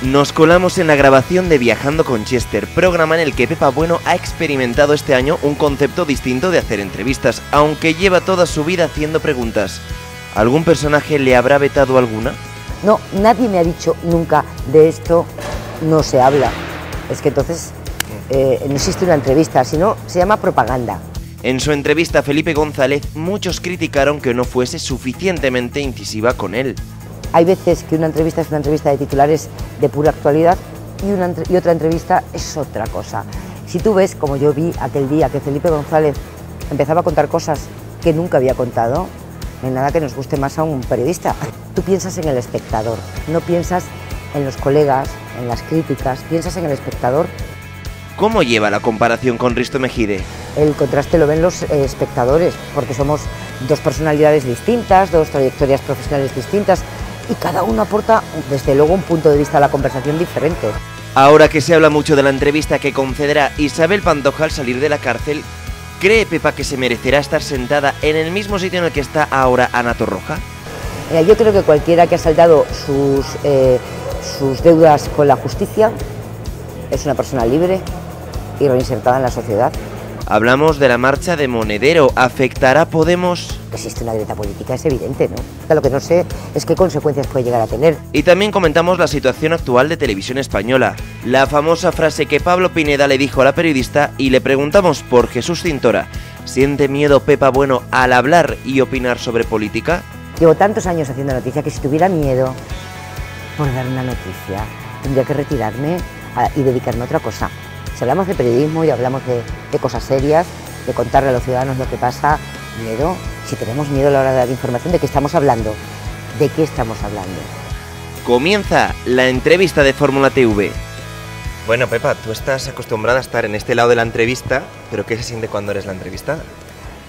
Nos colamos en la grabación de Viajando con Chester, programa en el que Pepa Bueno ha experimentado este año un concepto distinto de hacer entrevistas, aunque lleva toda su vida haciendo preguntas. ¿Algún personaje le habrá vetado alguna? No, nadie me ha dicho nunca de esto no se habla. Es que entonces no existe una entrevista, sino se llama propaganda. En su entrevista a Felipe González, muchos criticaron que no fuese suficientemente incisiva con él. Hay veces que una entrevista es una entrevista de titulares de pura actualidad y otra entrevista es otra cosa. Si tú ves, como yo vi aquel día, que Felipe González empezaba a contar cosas que nunca había contado, no hay nada que nos guste más a un periodista. Tú piensas en el espectador, no piensas en los colegas, en las críticas, piensas en el espectador. ¿Cómo lleva la comparación con Risto Mejide? El contraste lo ven los espectadores, porque somos dos personalidades distintas, dos trayectorias profesionales distintas, y cada uno aporta, desde luego, un punto de vista a la conversación diferente. Ahora que se habla mucho de la entrevista que concederá Isabel Pantoja al salir de la cárcel, ¿cree Pepa que se merecerá estar sentada en el mismo sitio en el que está ahora Ana Torroja? Yo creo que cualquiera que ha saldado sus deudas con la justicia es una persona libre y reinsertada en la sociedad. Hablamos de la marcha de Monedero. ¿Afectará a Podemos? Existe una grieta política, es evidente, ¿no? Lo que no sé es qué consecuencias puede llegar a tener. Y también comentamos la situación actual de Televisión Española. La famosa frase que Pablo Pineda le dijo a la periodista, y le preguntamos por Jesús Cintora. ¿Siente miedo Pepa Bueno al hablar y opinar sobre política? Llevo tantos años haciendo noticia que si tuviera miedo por dar una noticia, tendría que retirarme y dedicarme a otra cosa. Si hablamos de periodismo y hablamos de cosas serias, de contarle a los ciudadanos lo que pasa, miedo, si tenemos miedo a la hora de dar información, ¿de qué estamos hablando? ¿De qué estamos hablando? Comienza la entrevista de Fórmula TV. Bueno, Pepa, tú estás acostumbrada a estar en este lado de la entrevista, pero ¿qué se siente cuando eres la entrevistada?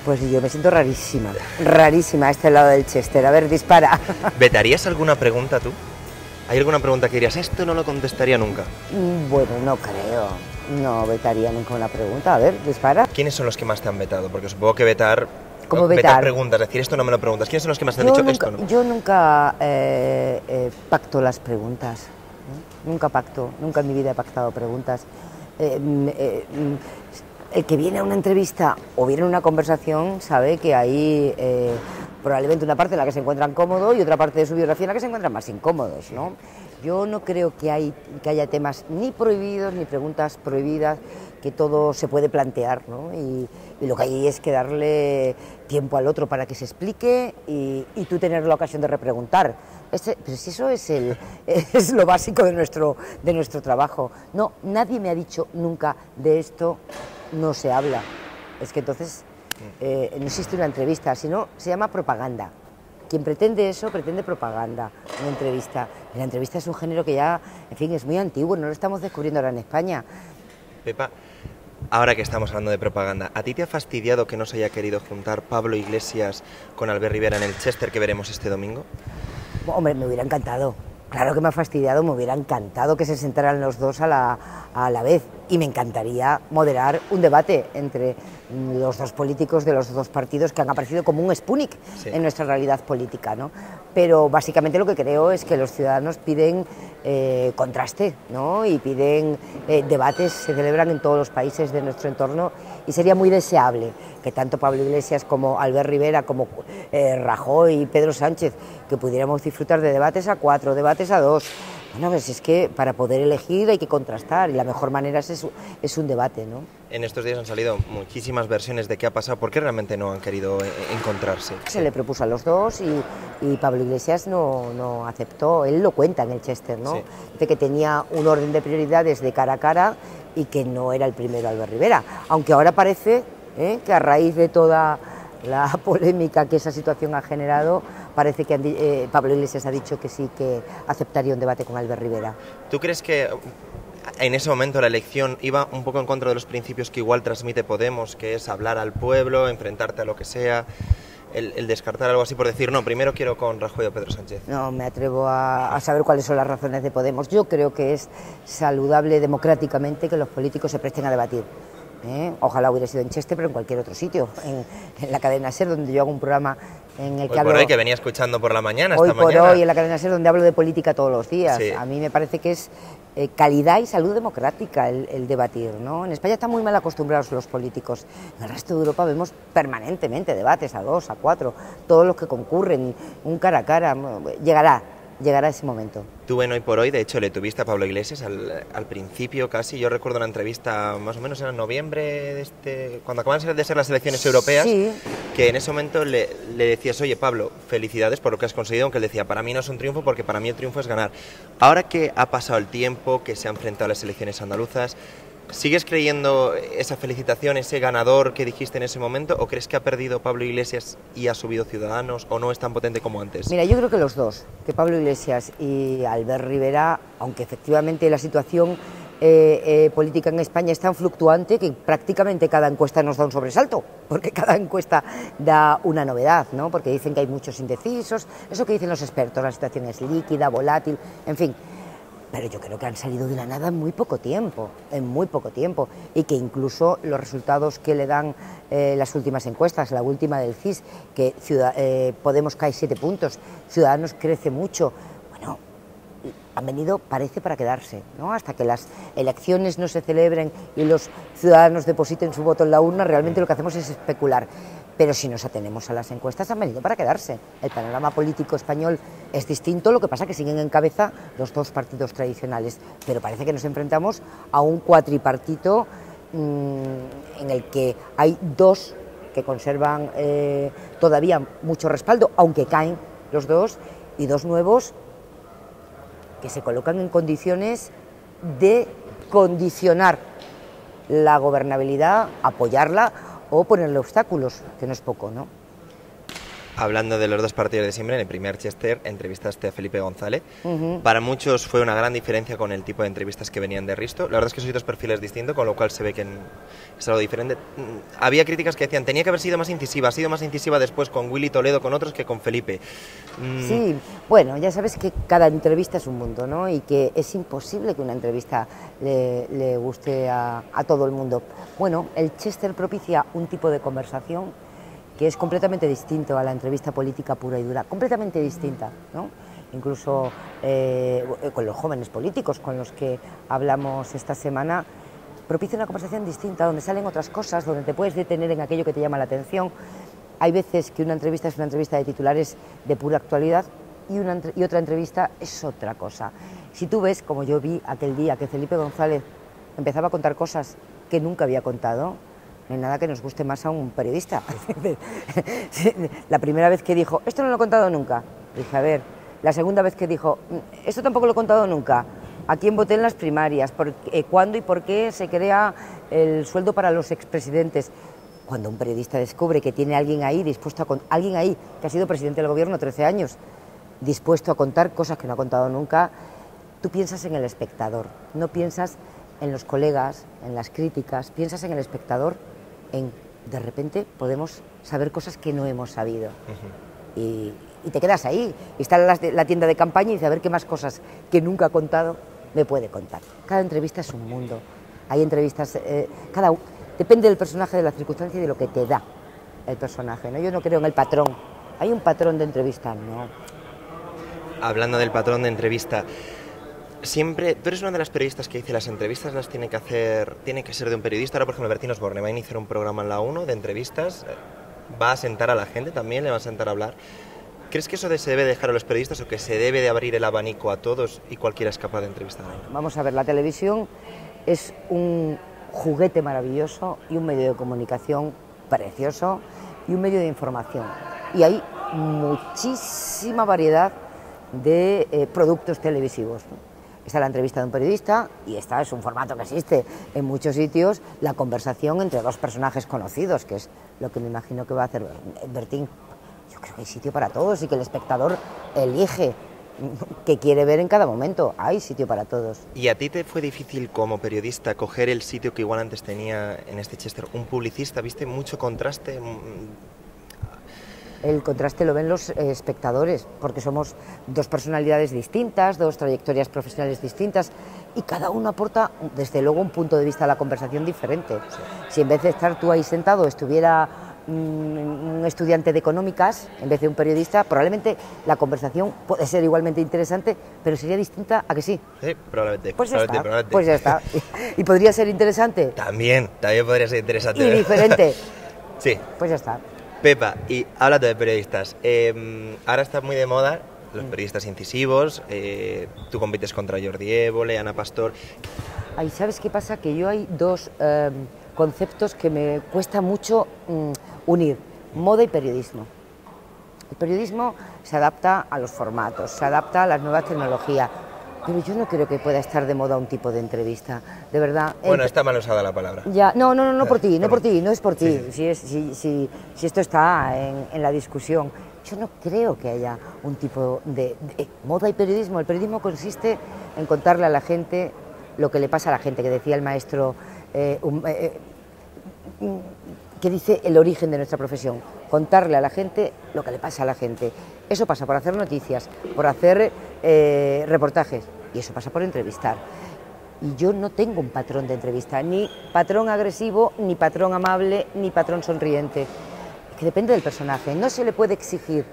Pues yo me siento rarísima a este lado del Chester. A ver, dispara. ¿Vetarías alguna pregunta tú? ¿Hay alguna pregunta que dirías, esto no lo contestaría nunca? Bueno, no creo. No vetaría nunca una pregunta. A ver, dispara. ¿Quiénes son los que más te han vetado? Porque supongo que vetar... ¿Cómo vetar? Preguntas, decir esto no me lo preguntas. ¿Quiénes son los que más te han dicho esto no? Yo nunca pacto las preguntas. Nunca pacto, nunca en mi vida he pactado preguntas. El que viene a una entrevista o viene a una conversación sabe que hay probablemente una parte en la que se encuentran cómodos y otra parte de su biografía en la que se encuentran más incómodos, ¿no? Yo no creo que haya temas ni prohibidos ni preguntas prohibidas, que todo se puede plantear, ¿no? Y lo que hay es que darle tiempo al otro para que se explique y tú tener la ocasión de repreguntar. Pero si eso es lo básico de nuestro trabajo. No, nadie me ha dicho nunca de esto no se habla. Es que entonces no existe una entrevista, sino se llama propaganda. Quien pretende eso, pretende propaganda, una entrevista. Y la entrevista es un género que ya, en fin, es muy antiguo, no lo estamos descubriendo ahora en España. Pepa, ahora que estamos hablando de propaganda, ¿a ti te ha fastidiado que no se haya querido juntar Pablo Iglesias con Albert Rivera en el Chester que veremos este domingo? Hombre, me hubiera encantado. Claro que me ha fastidiado, me hubiera encantado que se sentaran los dos a la vez. Y me encantaría moderar un debate entre los dos políticos de los dos partidos que han aparecido como un Sputnik en nuestra realidad política, ¿no? Pero básicamente lo que creo es que los ciudadanos piden contraste, ¿no? Y piden debates, se celebran en todos los países de nuestro entorno y sería muy deseable que tanto Pablo Iglesias como Albert Rivera, como Rajoy y Pedro Sánchez, que pudiéramos disfrutar de debates a 4, debates a 2. Bueno, pues es que para poder elegir hay que contrastar y la mejor manera es un debate, ¿no? En estos días han salido muchísimas versiones de qué ha pasado. ¿Por qué realmente no han querido encontrarse? Se le propuso a los dos y Pablo Iglesias no aceptó. Él lo cuenta en el Chester, ¿no? Sí. Dice que tenía un orden de prioridades de cara a cara y que no era el primero Albert Rivera. Aunque ahora parece que a raíz de toda la polémica que esa situación ha generado, parece que Pablo Iglesias ha dicho que sí, que aceptaría un debate con Albert Rivera. ¿Tú crees que en ese momento la elección iba un poco en contra de los principios que igual transmite Podemos, que es hablar al pueblo, enfrentarte a lo que sea, el descartar algo así por decir, no, primero quiero con Rajoy o Pedro Sánchez? No me atrevo a saber cuáles son las razones de Podemos. Yo creo que es saludable democráticamente que los políticos se presten a debatir. Ojalá hubiera sido en Cheste, pero en cualquier otro sitio, en la cadena SER, donde yo hago un programa en el que hablo... Hoy por hoy, que venía escuchando por la mañana, Hoy esta por mañana. hoy, en la cadena SER, donde hablo de política todos los días. Sí. A mí me parece que es calidad y salud democrática el debatir, ¿no? En España están muy mal acostumbrados los políticos. En el resto de Europa vemos permanentemente debates a 2, a 4, todos los que concurren, un cara a cara. Llegará ese momento. Tú en Hoy por Hoy, de hecho, le tuviste a Pablo Iglesias al principio casi. Yo recuerdo una entrevista más o menos en noviembre, cuando acaban de ser las elecciones europeas, sí, que en ese momento le decías, oye Pablo, felicidades por lo que has conseguido, aunque él decía, para mí no es un triunfo porque para mí el triunfo es ganar. Ahora que ha pasado el tiempo, que se han enfrentado a las elecciones andaluzas, ¿sigues creyendo esa felicitación, ese ganador que dijiste en ese momento, o crees que ha perdido Pablo Iglesias y ha subido Ciudadanos, o no es tan potente como antes? Mira, yo creo que los dos, que Pablo Iglesias y Albert Rivera, aunque efectivamente la situación política en España es tan fluctuante que prácticamente cada encuesta nos da un sobresalto, porque cada encuesta da una novedad, ¿no? Porque dicen que hay muchos indecisos, eso que dicen los expertos, la situación es líquida, volátil, en fin. Pero yo creo que han salido de la nada en muy poco tiempo, y que incluso los resultados que le dan las últimas encuestas, la última del CIS, que Podemos cae 7 puntos, Ciudadanos crece mucho, bueno, han venido, parece, para quedarse, ¿no? Hasta que las elecciones no se celebren y los ciudadanos depositen su voto en la urna, realmente lo que hacemos es especular. Pero si nos atenemos a las encuestas, han venido para quedarse. El panorama político español es distinto, lo que pasa es que siguen en cabeza los dos partidos tradicionales, pero parece que nos enfrentamos a un cuatripartito en el que hay dos que conservan todavía mucho respaldo, aunque caen los dos, y dos nuevos que se colocan en condiciones de condicionar la gobernabilidad, apoyarla o ponerle obstáculos, que no es poco, ¿no? Hablando de los dos partidos de siempre, en el primer Chester entrevistaste a Felipe González. Para muchos fue una gran diferencia con el tipo de entrevistas que venían de Risto. La verdad es que sois dos perfiles distintos, con lo cual se ve que es algo diferente. Había críticas que decían, tenía que haber sido más incisiva, ha sido más incisiva después con Willy Toledo, con otros, que con Felipe. Sí, bueno, ya sabes que cada entrevista es un mundo, ¿no? Y que es imposible que una entrevista le guste a todo el mundo. Bueno, el Chester propicia un tipo de conversación que es completamente distinto a la entrevista política pura y dura, completamente distinta, ¿no? Incluso con los jóvenes políticos con los que hablamos esta semana, propicia una conversación distinta, donde salen otras cosas, donde te puedes detener en aquello que te llama la atención. Hay veces que una entrevista es una entrevista de titulares de pura actualidad y otra entrevista es otra cosa. Si tú ves, como yo vi aquel día, que Felipe González empezaba a contar cosas que nunca había contado, no hay nada que nos guste más a un periodista. La primera vez que dijo, esto no lo he contado nunca, dije, a ver. La segunda vez que dijo, esto tampoco lo he contado nunca, ¿a quién voté en las primarias? ¿Cuándo y por qué se crea el sueldo para los expresidentes? Cuando un periodista descubre que tiene alguien ahí dispuesto a alguien ahí que ha sido presidente del gobierno 13 años, dispuesto a contar cosas que no ha contado nunca, tú piensas en el espectador, no piensas en los colegas, en las críticas, piensas en el espectador, de repente podemos saber cosas que no hemos sabido. Y te quedas ahí, y está la tienda de campaña y dice, a ver qué más cosas que nunca ha contado me puede contar. Cada entrevista es un mundo, hay entrevistas, depende del personaje, de la circunstancia y de lo que te da el personaje, ¿no? Yo no creo en el patrón, hay un patrón de entrevista, ¿no? Hablando del patrón de entrevista, siempre, tú eres una de las periodistas que dice las entrevistas las tiene que ser de un periodista. Ahora, por ejemplo, Bertín Osborne va a iniciar un programa en la 1 de entrevistas, va a sentar a la gente también, le va a sentar a hablar. ¿Crees que eso se debe dejar a los periodistas o que se debe de abrir el abanico a todos y cualquiera es capaz de entrevistar? Vamos a ver, la televisión es un juguete maravilloso y un medio de comunicación precioso y un medio de información. Y hay muchísima variedad de productos televisivos, ¿no? Está la entrevista de un periodista y esta es un formato que existe en muchos sitios, la conversación entre dos personajes conocidos, que es lo que me imagino que va a hacer Bertín. Yo creo que hay sitio para todos y que el espectador elige qué quiere ver en cada momento. Hay sitio para todos. ¿Y a ti te fue difícil como periodista coger el sitio que igual antes tenía en este Chester un publicista? ¿Viste mucho contraste? El contraste lo ven los espectadores, porque somos dos personalidades distintas, dos trayectorias profesionales distintas, y cada uno aporta, desde luego, un punto de vista a la conversación diferente. Si en vez de estar tú ahí sentado estuviera un estudiante de económicas en vez de un periodista, probablemente la conversación puede ser igualmente interesante, pero sería distinta, ¿a que sí? Sí, probablemente. Pues ya está, probablemente. pues ya está. ¿Y podría ser interesante? También podría ser interesante. ¿Y diferente? Sí. Pues ya está. Pepa, y hablando de periodistas, ahora está muy de moda los periodistas incisivos, tú compites contra Jordi Évole, Ana Pastor. Ay, ¿sabes qué pasa? Que yo hay dos conceptos que me cuesta mucho unir, moda y periodismo. El periodismo se adapta a los formatos, se adapta a las nuevas tecnologías, pero yo no creo que pueda estar de moda un tipo de entrevista, de verdad. Bueno, está mal usada la palabra. Ya, no por ti, no es por ti, Sí. si esto está en la discusión. Yo no creo que haya un tipo de moda y periodismo. El periodismo consiste en contarle a la gente lo que le pasa a la gente, que decía el maestro, que dice el origen de nuestra profesión, contarle a la gente lo que le pasa a la gente. Eso pasa por hacer noticias, por hacer reportajes, y eso pasa por entrevistar. Y yo no tengo un patrón de entrevista, ni patrón agresivo, ni patrón amable, ni patrón sonriente, que depende del personaje. No se le puede exigir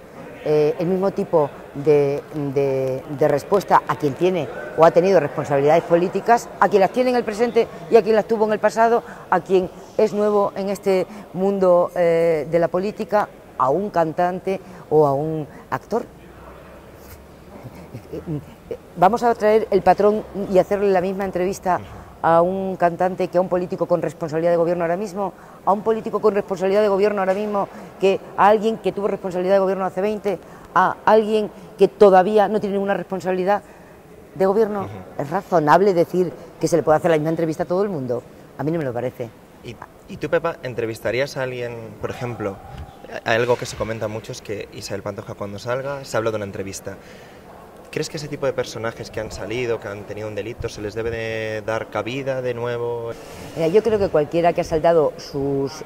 el mismo tipo de respuesta a quien tiene o ha tenido responsabilidades políticas, a quien las tiene en el presente y a quien las tuvo en el pasado, a quien es nuevo en este mundo de la política, a un cantante o a un actor. Vamos a traer el patrón y hacerle la misma entrevista a un cantante que a un político con responsabilidad de gobierno ahora mismo, a un político con responsabilidad de gobierno ahora mismo, que a alguien que tuvo responsabilidad de gobierno hace 20, a alguien que todavía no tiene ninguna responsabilidad de gobierno. ¿Es razonable decir que se le puede hacer la misma entrevista a todo el mundo? A mí no me lo parece. ¿Y tú, Pepa, entrevistarías a alguien, por ejemplo, algo que se comenta mucho es que Isabel Pantoja cuando salga se habla de una entrevista? ¿Crees que ese tipo de personajes que han salido, que han tenido un delito, se les debe de dar cabida de nuevo? Mira, yo creo que cualquiera que ha saldado sus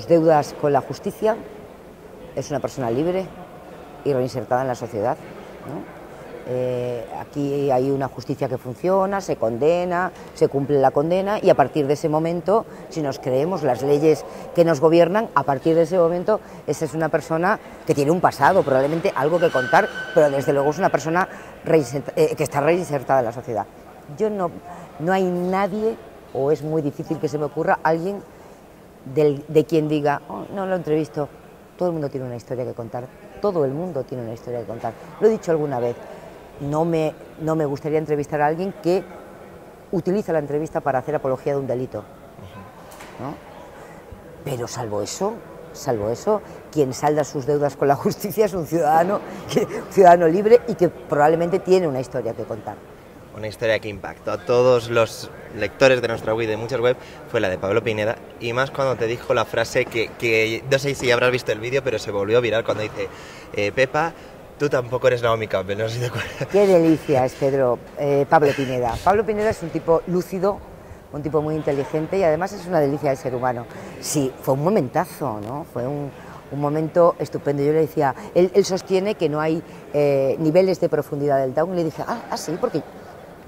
deudas con la justicia es una persona libre y reinsertada en la sociedad, ¿no? Aquí hay una justicia que funciona, se condena, se cumple la condena y a partir de ese momento, si nos creemos las leyes que nos gobiernan, a partir de ese momento esa es una persona que tiene un pasado, probablemente algo que contar, pero desde luego es una persona que está reinsertada en la sociedad. No hay nadie, o es muy difícil que se me ocurra, alguien de quien diga, oh, no lo entrevisto. Todo el mundo tiene una historia que contar, todo el mundo tiene una historia que contar. Lo he dicho alguna vez. No me gustaría entrevistar a alguien que utiliza la entrevista para hacer apología de un delito, ¿no? Pero salvo eso, quien salda sus deudas con la justicia es un ciudadano libre y que probablemente tiene una historia que contar. Una historia que impactó a todos los lectores de nuestra web, de muchas web, fue la de Pablo Pineda, y más cuando te dijo la frase que no sé si habrás visto el vídeo, pero se volvió viral cuando dice, Pepa, tú tampoco eres Naomi Campbell, no sé si te acuerdas. Qué delicia es Pablo Pineda. Pablo Pineda es un tipo lúcido, un tipo muy inteligente y además es una delicia de ser humano. Sí, fue un momentazo, ¿no? Fue un momento estupendo. Yo le decía, él sostiene que no hay niveles de profundidad del Down, y le dije, sí, porque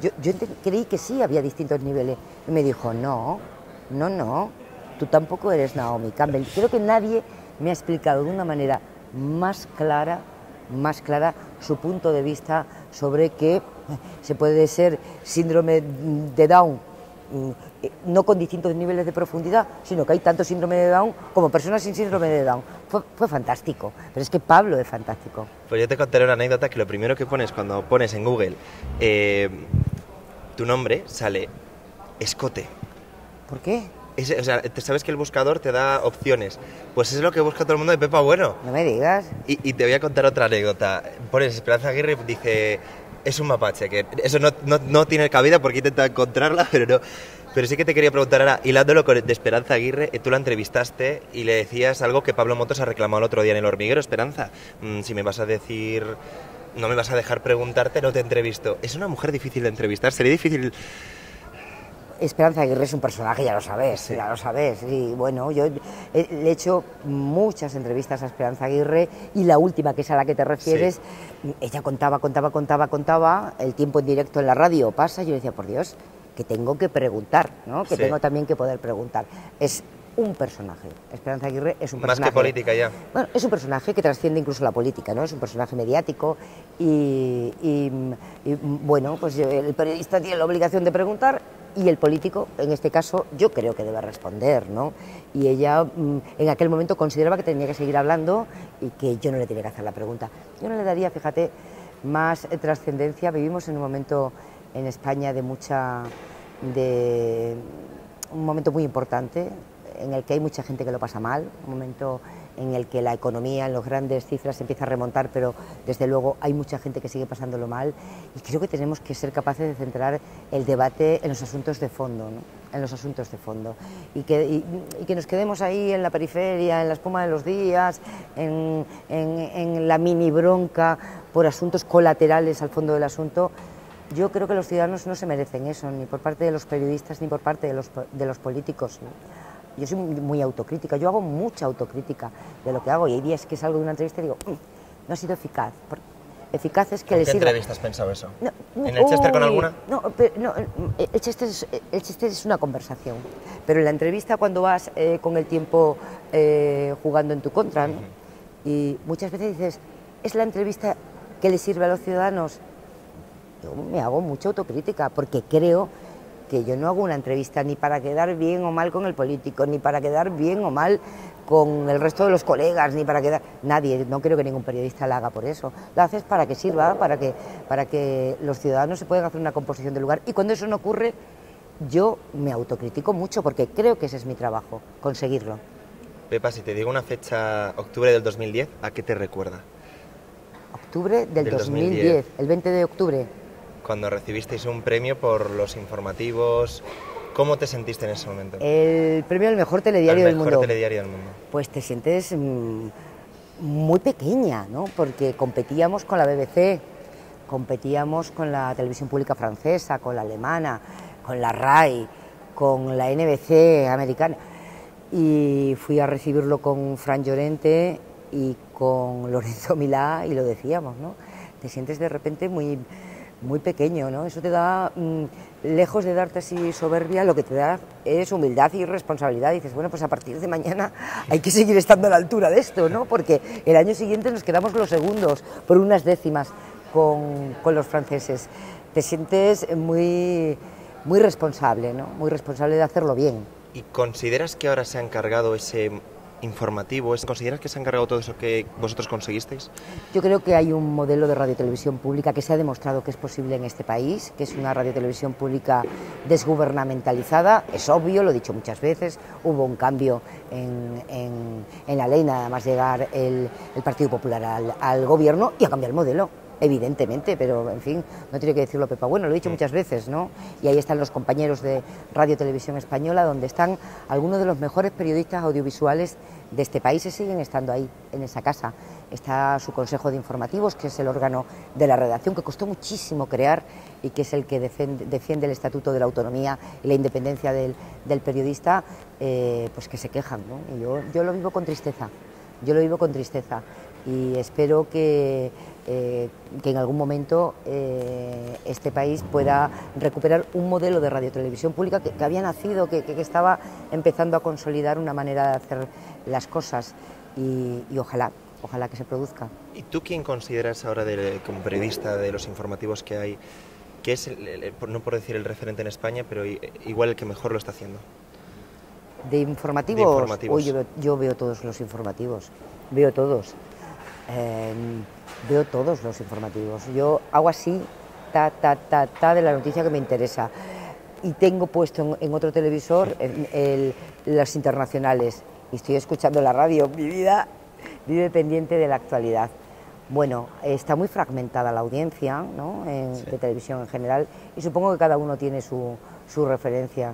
yo creí que sí había distintos niveles. Y me dijo, no, tú tampoco eres Naomi Campbell. Creo que nadie me ha explicado de una manera más clara su punto de vista sobre que se puede ser síndrome de Down, no con distintos niveles de profundidad, sino que hay tanto síndrome de Down como personas sin síndrome de Down. Fue fantástico, pero es que Pablo es fantástico. Pues yo te contaré una anécdota que lo primero que pones cuando pones en Google tu nombre, sale escote. ¿Por qué? O sea, sabes que el buscador te da opciones. Pues es lo que busca todo el mundo de Pepa Bueno. No me digas. Y te voy a contar otra anécdota. Pones Esperanza Aguirre y dice, es un mapache, que eso no tiene cabida porque intenta encontrarla, pero no. Pero sí que te quería preguntar ahora, hilándolo de Esperanza Aguirre, tú la entrevistaste y le decías algo que Pablo Motos ha reclamado el otro día en El Hormiguero. Esperanza, si me vas a decir, no me vas a dejar preguntarte, no te entrevisto. ¿Es una mujer difícil de entrevistar? ¿Sería difícil? Esperanza Aguirre es un personaje, ya lo sabes, Sí. ya lo sabes. Y bueno, yo le he hecho muchas entrevistas a Esperanza Aguirre y la última, que es a la que te refieres, ella contaba, el tiempo en directo en la radio pasa, y yo decía, por Dios, que tengo que preguntar, ¿no? Que Sí. tengo también que poder preguntar. Es un personaje, Esperanza Aguirre es un Más personaje. que política ya. Bueno, es un personaje que trasciende incluso la política, ¿no? Es un personaje mediático y, bueno, pues el periodista tiene la obligación de preguntar y el político, en este caso, yo creo que debe responder, ¿no? Y ella en aquel momento consideraba que tenía que seguir hablando y que yo no le tenía que hacer la pregunta. Yo no le daría, fíjate, más trascendencia. Vivimos en un momento en España de un momento muy importante, en el que hay mucha gente que lo pasa mal, un momento en el que la economía en las grandes cifras empieza a remontar, pero desde luego hay mucha gente que sigue pasándolo mal, y creo que tenemos que ser capaces de centrar el debate en los asuntos de fondo, ¿no? En los asuntos de fondo, y que nos quedemos ahí en la periferia, en la espuma de los días, en la mini bronca por asuntos colaterales al fondo del asunto. Yo creo que los ciudadanos no se merecen eso, ni por parte de los periodistas ni por parte de los políticos, ¿no? Yo soy muy autocrítica, yo hago mucha autocrítica de lo que hago, y hay días que salgo de una entrevista y digo, no ha sido eficaz. Eficaz es que le ¿En qué sirva. entrevista has pensado eso? No, ¿En el Chester con alguna? No, el Chester es una conversación, pero en la entrevista, cuando vas con el tiempo jugando en tu contra, ¿no? Y muchas veces dices, ¿es la entrevista que le sirve a los ciudadanos? Yo me hago mucha autocrítica, porque creo que yo no hago una entrevista ni para quedar bien o mal con el político, ni para quedar bien o mal con el resto de los colegas, ni para quedar... Nadie, no creo que ningún periodista la haga por eso. La haces para que sirva, para que los ciudadanos se puedan hacer una composición del lugar. Y cuando eso no ocurre, yo me autocritico mucho, porque creo que ese es mi trabajo, conseguirlo. Pepa, si te digo una fecha, octubre del 2010, ¿a qué te recuerda? Octubre del 2010, el 20 de octubre. Cuando recibisteis un premio por los informativos, ¿cómo te sentiste en ese momento? El premio al mejor telediario del mundo. El mejor telediario del mundo. Pues te sientes muy pequeña, ¿no? Porque competíamos con la BBC, competíamos con la televisión pública francesa, con la alemana, con la RAI, con la NBC americana. Y fui a recibirlo con Fran Llorente y con Lorenzo Milá, y lo decíamos, ¿no? Te sientes de repente muy pequeño, ¿no? Eso te da, lejos de darte así soberbia, lo que te da es humildad y responsabilidad. Y dices, bueno, pues a partir de mañana hay que seguir estando a la altura de esto, ¿no? Porque el año siguiente nos quedamos los segundos, por unas décimas, con los franceses. Te sientes muy responsable, ¿no? Muy responsable de hacerlo bien. ¿Y consideras que ahora se ha encargado ese informativo? ¿Consideras que se ha encargado todo eso que vosotros conseguisteis? Yo creo que hay un modelo de radiotelevisión pública que se ha demostrado que es posible en este país, que es una radiotelevisión pública desgubernamentalizada. Es obvio, lo he dicho muchas veces, hubo un cambio en la ley nada más llegar el Partido Popular al gobierno, y ha cambiado el modelo, evidentemente, pero en fin, no tiene que decirlo Pepa. Bueno, lo he dicho muchas veces, ¿no? Y ahí están los compañeros de Radio Televisión Española, donde están algunos de los mejores periodistas audiovisuales de este país, y siguen estando ahí, en esa casa. Está su Consejo de Informativos, que es el órgano de la redacción, que costó muchísimo crear y que es el que defiende el Estatuto de la Autonomía y la independencia del periodista, pues que se quejan, ¿no? Y yo lo vivo con tristeza, y espero que en algún momento este país pueda recuperar un modelo de radiotelevisión pública que había nacido, que estaba empezando a consolidar una manera de hacer las cosas, y ojalá que se produzca. ¿Y tú quién consideras ahora, como periodista de los informativos que hay, que es, no por decir el referente en España, pero igual el que mejor lo está haciendo? ¿De informativos? De informativos. Uy, yo veo todos los informativos, veo todos. Veo todos los informativos. Yo hago así, de la noticia que me interesa. Y tengo puesto en otro televisor las internacionales. Y estoy escuchando la radio. Mi vida vive pendiente de la actualidad. Bueno, está muy fragmentada la audiencia, ¿no? Sí. De televisión en general. Y supongo que cada uno tiene su referencia.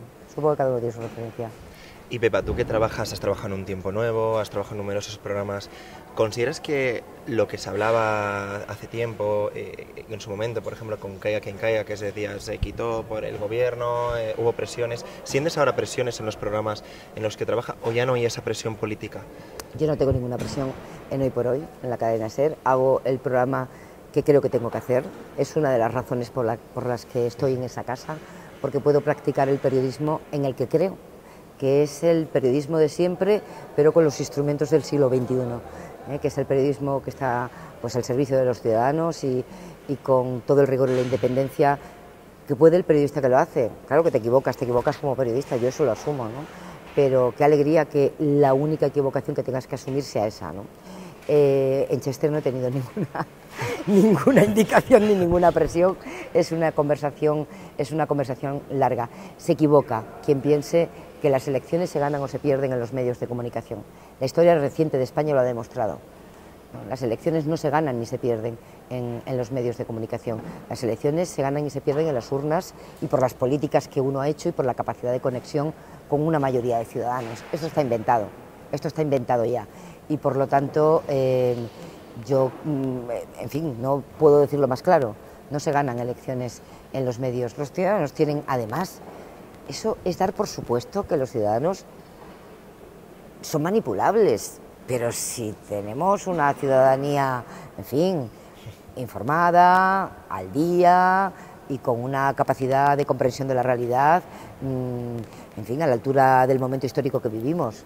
Y Pepa, tú que trabajas, has trabajado en Un Tiempo Nuevo, has trabajado en numerosos programas, ¿consideras que lo que se hablaba hace tiempo, en su momento, por ejemplo, con Caiga quien caiga, que se decía se quitó por el gobierno, hubo presiones, ¿sientes ahora presiones en los programas en los que trabaja o ya no hay esa presión política? Yo no tengo ninguna presión en Hoy por Hoy, en la cadena SER, hago el programa que creo que tengo que hacer, es una de las razones por las que estoy en esa casa, porque puedo practicar el periodismo en el que creo, que es el periodismo de siempre, pero con los instrumentos del siglo XXI, que es el periodismo que está pues, al servicio de los ciudadanos y con todo el rigor y la independencia que puede el periodista que lo hace. Claro que te equivocas como periodista, yo eso lo asumo, ¿no? Pero qué alegría que la única equivocación que tengas que asumir sea esa, ¿no? En Chester no he tenido ninguna indicación ni ninguna presión, es una conversación larga. Se equivoca quien piense que las elecciones se ganan o se pierden en los medios de comunicación. La historia reciente de España lo ha demostrado. Las elecciones no se ganan ni se pierden en los medios de comunicación. Las elecciones se ganan y se pierden en las urnas y por las políticas que uno ha hecho y por la capacidad de conexión con una mayoría de ciudadanos. Esto está inventado ya. Y por lo tanto, yo, en fin, no puedo decirlo más claro, no se ganan elecciones en los medios. Los ciudadanos tienen, además, eso es dar por supuesto que los ciudadanos son manipulables, pero si tenemos una ciudadanía, en fin, informada, al día y con una capacidad de comprensión de la realidad, en fin, a la altura del momento histórico que vivimos.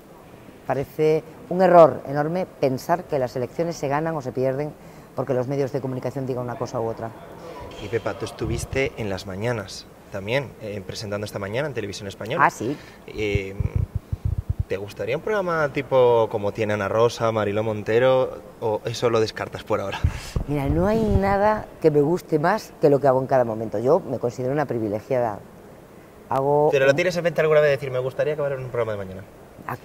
Parece un error enorme pensar que las elecciones se ganan o se pierden porque los medios de comunicación digan una cosa u otra. Y Pepa, tú estuviste en Las Mañanas también, presentando esta mañana en Televisión Española. Ah, sí. ¿Te gustaría un programa tipo como tiene Ana Rosa, Mariló Montero, o eso lo descartas por ahora? Mira, no hay nada que me guste más que lo que hago en cada momento. Yo me considero una privilegiada. ¿Pero lo tienes en mente alguna vez de decir, me gustaría acabar en un programa de mañana?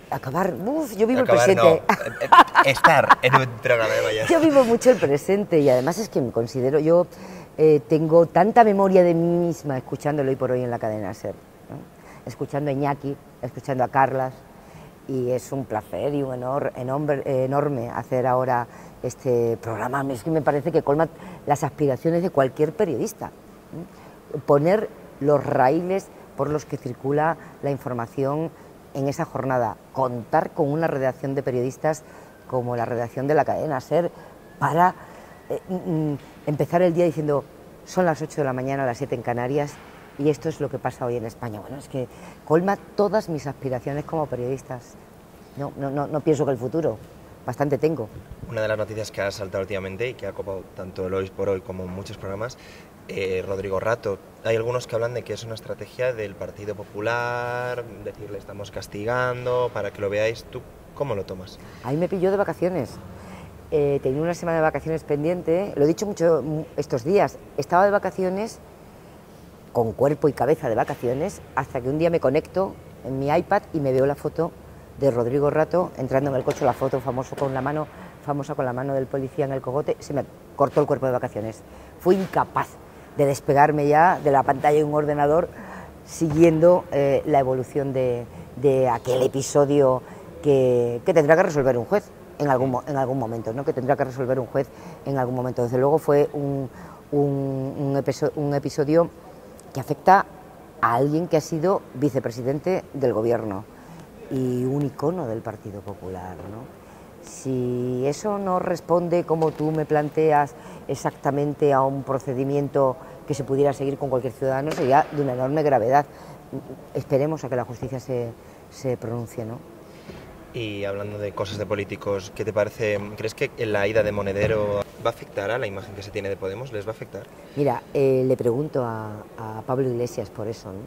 Acabar, yo vivo acabar, el presente. No, estar en un programa de mañana. Yo vivo mucho el presente y además es que me considero, yo tengo tanta memoria de mí misma escuchándolo Hoy por Hoy en la cadena SER, ¿no? Escuchando a Iñaki, escuchando a Carlas, y es un placer y un enorme hacer ahora este programa. Es que me parece que colma las aspiraciones de cualquier periodista, ¿no? Poner los raíles por los que circula la información en esa jornada, contar con una redacción de periodistas como la redacción de la cadena SER para empezar el día diciendo son las 8 de la mañana, las 7 en Canarias y esto es lo que pasa hoy en España. Bueno, es que colma todas mis aspiraciones como periodistas. No pienso que el futuro, bastante tengo. Una de las noticias que ha saltado últimamente y que ha copado tanto el Hoy por Hoy como muchos programas, Rodrigo Rato. Hay algunos que hablan de que es una estrategia del Partido Popular, decirle estamos castigando, para que lo veáis. ¿Tú cómo lo tomas? Ahí me pilló de vacaciones. Tenía una semana de vacaciones pendiente, lo he dicho mucho estos días, estaba de vacaciones, con cuerpo y cabeza de vacaciones, hasta que un día me conecto en mi iPad y me veo la foto de Rodrigo Rato entrando en el coche, la foto famosa con la mano del policía en el cogote. Se me cortó el cuerpo de vacaciones. Fui incapaz de despegarme ya de la pantalla de un ordenador siguiendo la evolución de aquel episodio que tendrá que resolver un juez en algún momento, ¿no? Que tendrá que resolver un juez en algún momento. Desde luego fue un episodio que afecta a alguien que ha sido vicepresidente del gobierno y un icono del Partido Popular, ¿no? Si eso no responde, como tú me planteas, exactamente a un procedimiento que se pudiera seguir con cualquier ciudadano, sería de una enorme gravedad. Esperemos a que la justicia se pronuncie, ¿no? Y hablando de cosas de políticos, ¿qué te parece? ¿Crees que la ida de Monedero va a afectar a la imagen que se tiene de Podemos? ¿Les va a afectar? Mira, le pregunto a Pablo Iglesias por eso, ¿no?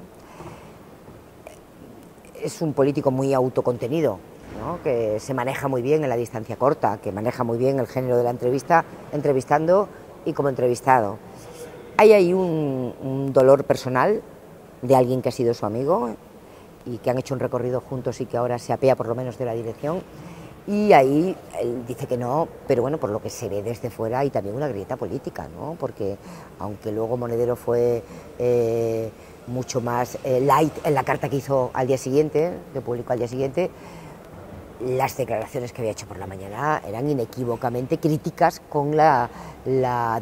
Es un político muy autocontenido, ¿no? Que se maneja muy bien en la distancia corta, que maneja muy bien el género de la entrevista, entrevistando y como entrevistado. Hay ahí un dolor personal de alguien que ha sido su amigo y que han hecho un recorrido juntos y que ahora se apea por lo menos de la dirección. Y ahí él dice que no, pero bueno, por lo que se ve desde fuera hay también una grieta política, ¿no? Porque aunque luego Monedero fue mucho más light en la carta que hizo al día siguiente, que publicó al día siguiente. Las declaraciones que había hecho por la mañana eran inequívocamente críticas con la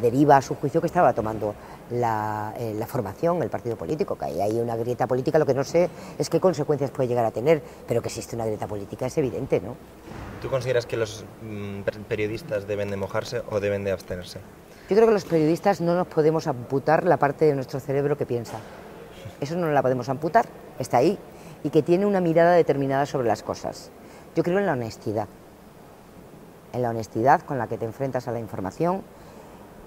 deriva a su juicio que estaba tomando la formación, el partido político, que hay una grieta política. Lo que no sé es qué consecuencias puede llegar a tener, pero que existe una grieta política es evidente, ¿no? ¿Tú consideras que los periodistas deben de mojarse o deben de abstenerse? Yo creo que los periodistas no nos podemos amputar la parte de nuestro cerebro que piensa. Eso no la podemos amputar, está ahí, y que tiene una mirada determinada sobre las cosas. Yo creo en la honestidad con la que te enfrentas a la información,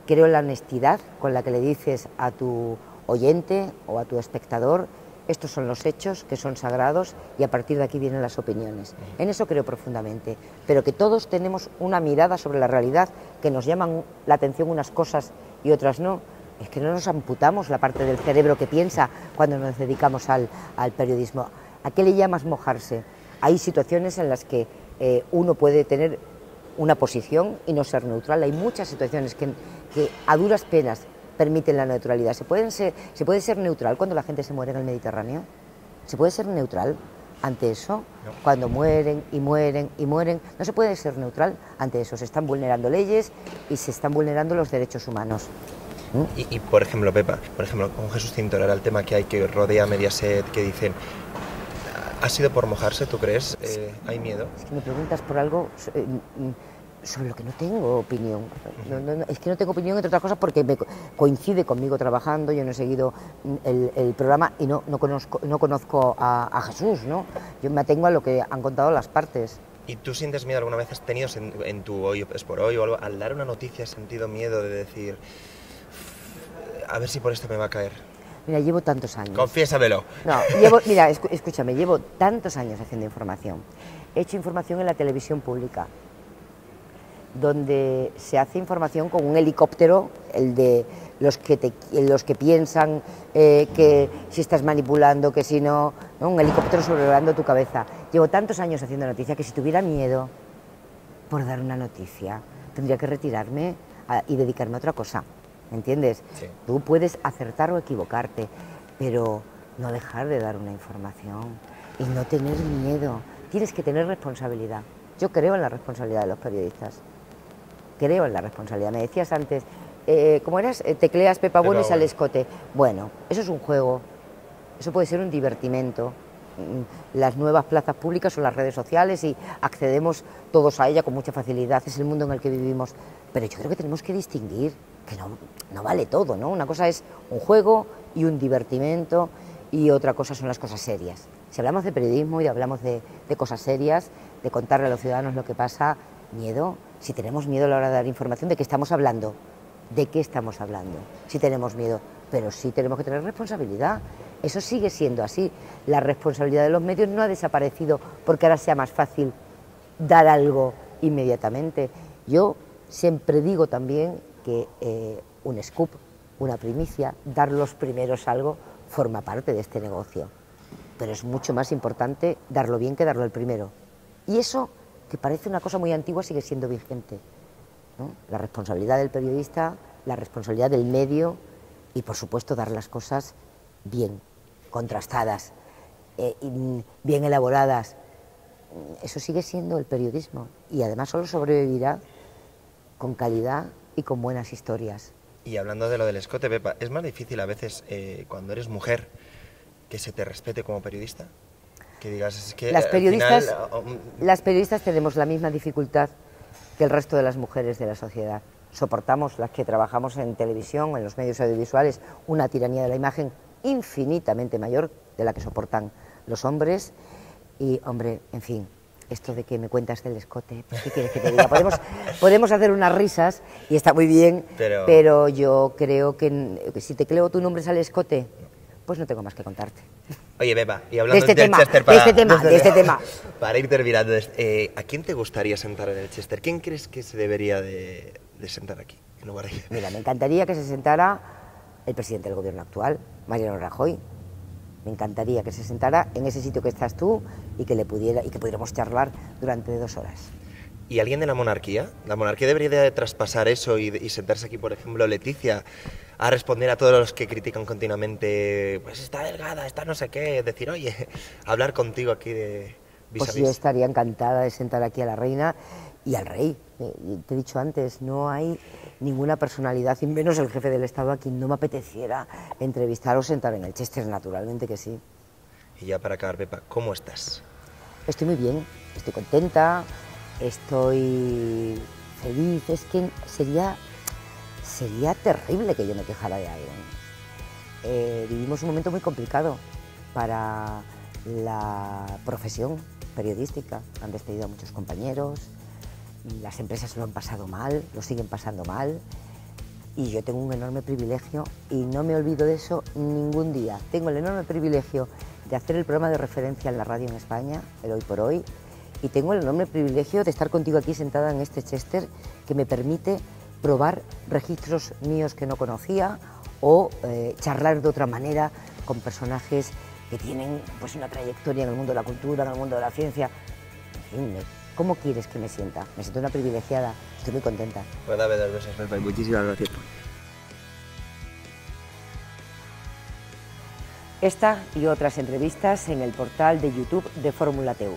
creo en la honestidad con la que le dices a tu oyente o a tu espectador: estos son los hechos que son sagrados y a partir de aquí vienen las opiniones. En eso creo profundamente, pero que todos tenemos una mirada sobre la realidad, que nos llaman la atención unas cosas y otras no. Es que no nos amputamos la parte del cerebro que piensa cuando nos dedicamos al periodismo. ¿A qué le llamas mojarse? Hay situaciones en las que uno puede tener una posición y no ser neutral. Hay muchas situaciones que a duras penas permiten la neutralidad. ¿Se puede ser neutral cuando la gente se muere en el Mediterráneo? ¿Se puede ser neutral ante eso? No. Cuando mueren y mueren y mueren, no se puede ser neutral ante eso. Se están vulnerando leyes y se están vulnerando los derechos humanos. Y por ejemplo, Pepa, con Jesús Cintora era el tema que hay que rodea Mediaset, que dicen: ¿ha sido por mojarse, tú crees? ¿Hay miedo? Es que me preguntas por algo sobre lo que no tengo opinión. Es que no tengo opinión, entre otras cosas, porque coincide conmigo trabajando. Yo no he seguido el programa y no conozco a Jesús, ¿no? Yo me atengo a lo que han contado las partes. ¿Y tú sientes miedo alguna vez? ¿Has tenido en tu Hoy es por Hoy o algo, al dar una noticia, has sentido miedo de decir: a ver si por esto me va a caer? Mira, llevo tantos años. Confiésamelo. No, mira, escúchame, llevo tantos años haciendo información. He hecho información en la televisión pública, donde se hace información con un helicóptero, el de los que piensan que si estás manipulando, que si no, un helicóptero sobrevolando tu cabeza. Llevo tantos años haciendo noticia que si tuviera miedo por dar una noticia, tendría que retirarme y dedicarme a otra cosa. ¿Entiendes? Sí. Tú puedes acertar o equivocarte, pero no dejar de dar una información y no tener miedo. Tienes que tener responsabilidad. Yo creo en la responsabilidad de los periodistas. Creo en la responsabilidad. Me decías antes, ¿cómo eras? Tecleas Pepa Bueno y sale escote. Bueno, eso es un juego, eso puede ser un divertimento. Las nuevas plazas públicas son las redes sociales y accedemos todos a ella con mucha facilidad. Es el mundo en el que vivimos. Pero yo creo que tenemos que distinguir que no vale todo, ¿no? Una cosa es un juego y un divertimento y otra cosa son las cosas serias. Si hablamos de periodismo y hablamos de cosas serias, de contarle a los ciudadanos lo que pasa, miedo. Si tenemos miedo a la hora de dar información, ¿de qué estamos hablando? ¿De qué estamos hablando? Si tenemos miedo, pero sí tenemos que tener responsabilidad. Eso sigue siendo así. La responsabilidad de los medios no ha desaparecido porque ahora sea más fácil dar algo inmediatamente. Yo siempre digo también que un scoop, una primicia, dar los primeros algo, forma parte de este negocio. Pero es mucho más importante darlo bien que darlo el primero. Y eso, que parece una cosa muy antigua, sigue siendo vigente, ¿no? La responsabilidad del periodista, la responsabilidad del medio y, por supuesto, dar las cosas bien, contrastadas, bien elaboradas. Eso sigue siendo el periodismo y además solo sobrevivirá con calidad y con buenas historias. Y hablando de lo del escote, Pepa, ¿es más difícil a veces cuando eres mujer que se te respete como periodista? Que digas, es que las periodistas tenemos la misma dificultad que el resto de las mujeres de la sociedad. Soportamos, las que trabajamos en televisión, en los medios audiovisuales, una tiranía de la imagen infinitamente mayor de la que soportan los hombres. Y, hombre, en fin, esto de que me cuentas del escote, ¿qué quieres que te diga? Podemos hacer unas risas y está muy bien, pero yo creo que si tecleo tu nombre sale escote, pues no tengo más que contarte. Oye, Pepa, y hablando de Chester, de este tema. Para ir terminando, ¿a quién te gustaría sentar en el Chester? ¿Quién crees que se debería de sentar aquí, en lugar de... Mira, me encantaría que se sentara el presidente del gobierno actual, Mariano Rajoy. Me encantaría que se sentara en ese sitio que estás tú y que pudiéramos charlar durante 2 horas. ¿Y alguien de la monarquía? ¿La monarquía debería de traspasar eso y sentarse aquí, por ejemplo, Leticia? a responder a todos los que critican continuamente, pues está delgada, está no sé qué, decir, oye, hablar contigo aquí de vis a Pues vis? yo estaría encantada de sentar aquí a la reina y al rey. Te he dicho antes, no hay ninguna personalidad, y menos el jefe del Estado, a quien no me apeteciera entrevistar o sentar en el Chester, naturalmente que sí. Y ya para acabar, Pepa, ¿cómo estás? Estoy muy bien, estoy contenta, estoy feliz. Es que sería terrible que yo me quejara de algo. Vivimos un momento muy complicado para la profesión periodística. Han despedido a muchos compañeros, las empresas lo han pasado mal, lo siguen pasando mal, y yo tengo un enorme privilegio y no me olvido de eso ningún día. Tengo el enorme privilegio de hacer el programa de referencia en la radio en España, el Hoy por Hoy, y tengo el enorme privilegio de estar contigo aquí sentada en este Chester, que me permite probar registros míos que no conocía o charlar de otra manera con personajes que tienen pues una trayectoria en el mundo de la cultura, en el mundo de la ciencia. En fin, ¿cómo quieres que me sienta? Me siento una privilegiada, estoy muy contenta. Pues dame 2 besos, Pepa, y muchísimas gracias. Esta y otras entrevistas en el portal de YouTube de Fórmula TV.